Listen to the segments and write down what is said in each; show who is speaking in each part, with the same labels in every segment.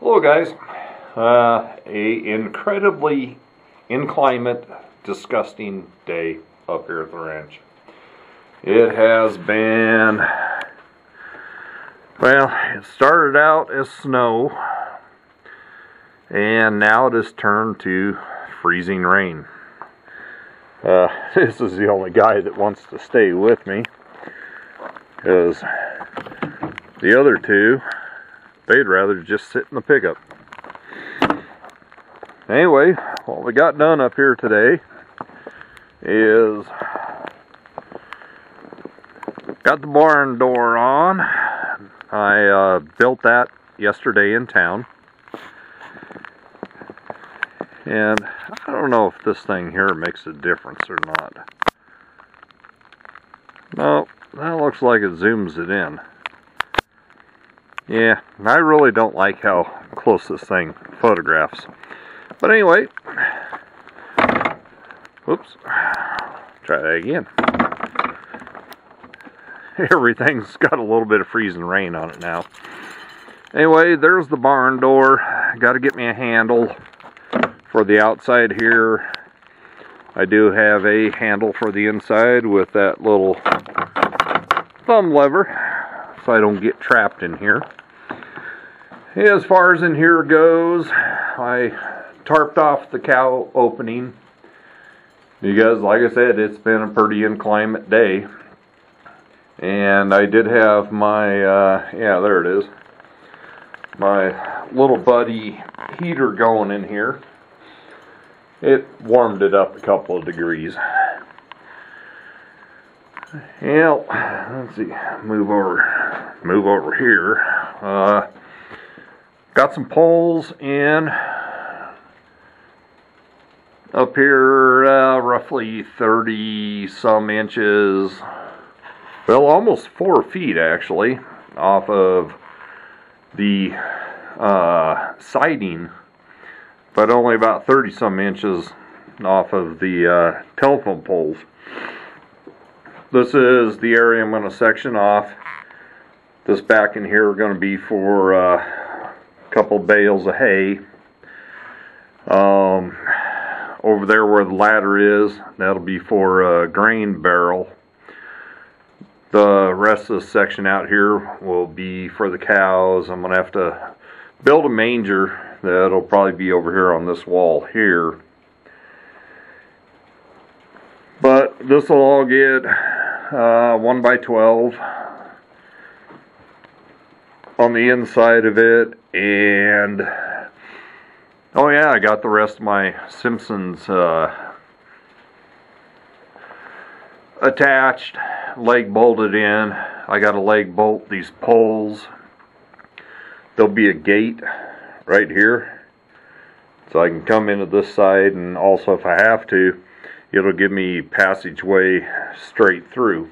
Speaker 1: Hello guys. A incredibly inclement, disgusting day up here at the ranch. It has been, well, it started out as snow and now it has turned to freezing rain. This is the only guy that wants to stay with me, because the other two, they'd rather just sit in the pickup. Anyway, what we got done up here today is got the barn door on. I built that yesterday in town. And I don't know if this thing here makes a difference or not. No, that looks like it zooms it in. Yeah, I really don't like how close this thing photographs. But anyway, whoops, try that again. Everything's got a little bit of freezing rain on it now. Anyway, there's the barn door. Got to get me a handle for the outside here. I do have a handle for the inside with that little thumb lever, so I don't get trapped in here. As far as in here goes, I tarped off the cow opening because, like I said, it's been a pretty inclement day. And I did have my, yeah, there it is, my little buddy heater going in here. It warmed it up a couple of degrees. Yeah, let's see, move over here. Got some poles in up here, roughly 30 some inches, well, almost 4 feet actually, off of the siding, but only about 30 some inches off of the telephone poles. This is the area I'm going to section off. This back in here are going to be for a couple bales of hay. Over there where the ladder is, that'll be for a grain barrel. The rest of the section out here will be for the cows. I'm going to have to build a manger. That'll probably be over here on this wall here. But this will all get 1 by 12 on the inside of it. And oh yeah, I got the rest of my Simpsons attached, leg bolted in. I got to leg bolt these poles. There'll be a gate right here, so I can come into this side, and also if I have to, it'll give me passageway straight through,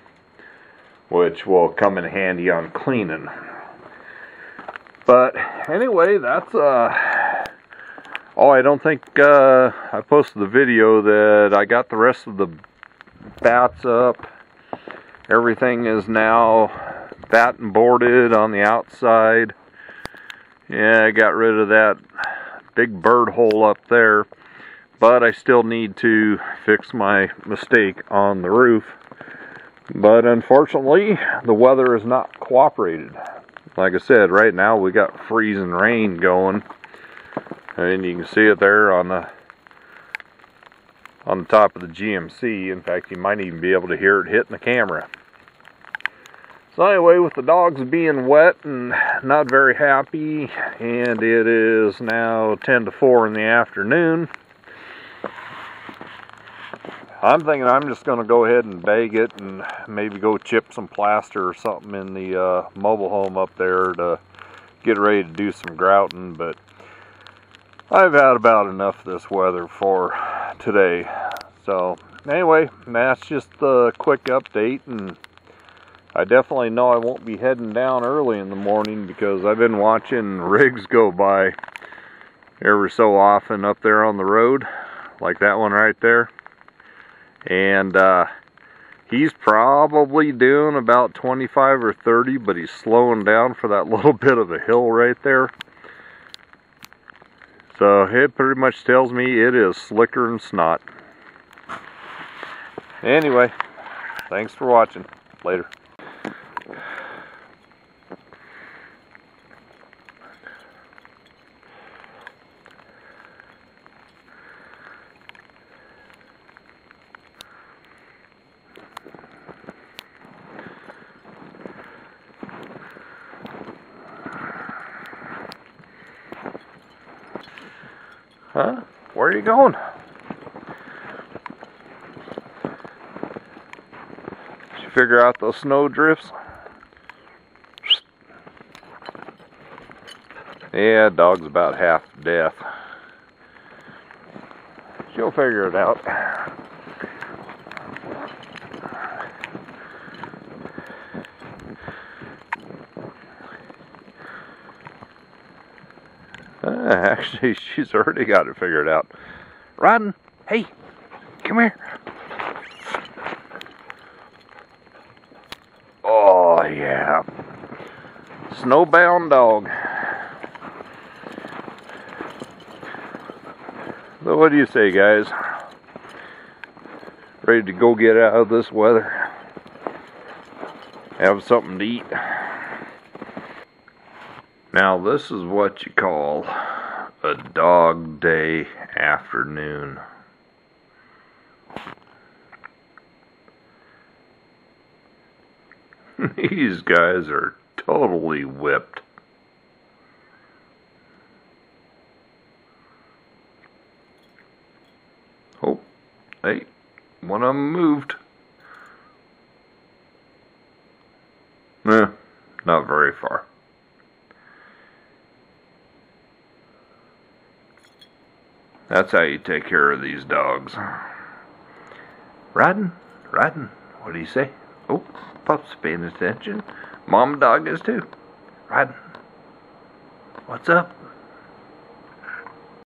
Speaker 1: which will come in handy on cleaning. But anyway, that's oh, I don't think I posted the video that I got the rest of the bats up. Everything is now bat and boarded on the outside. Yeah, I got rid of that big bird hole up there, but I still need to fix my mistake on the roof. But unfortunately, the weather has not cooperated. Like I said, right now we got freezing rain going, and you can see it there on the top of the GMC. In fact, you might even be able to hear it hitting the camera. So anyway, with the dogs being wet and not very happy, and it is now 10 to 4 in the afternoon, I'm thinking I'm just going to go ahead and bag it and maybe go chip some plaster or something in the mobile home up there to get ready to do some grouting. But I've had about enough of this weather for today. So anyway, that's just the quick update, and I definitely know I won't be heading down early in the morning because I've been watching rigs go by every so often up there on the road, like that one right there. And He's probably doing about 25 or 30, but he's slowing down for that little bit of a hill right there. So it pretty much tells me it is slicker than snot. Anyway, thanks for watching. Later. Huh? Where are you going? Did you figure out those snow drifts? Yeah, dog's about half deaf. She'll figure it out. Actually, she's already got it figured out. Rodden, hey, come here. Oh, yeah. Snowbound dog. So what do you say, guys? Ready to go get out of this weather? Have something to eat? Now, this is what you call a dog day afternoon. These guys are totally whipped. Oh, hey, one of them moved. Not very far. That's how you take care of these dogs. Rodden, what do you say? Oh, Pup's paying attention. Mom dog is too. Rodden, what's up?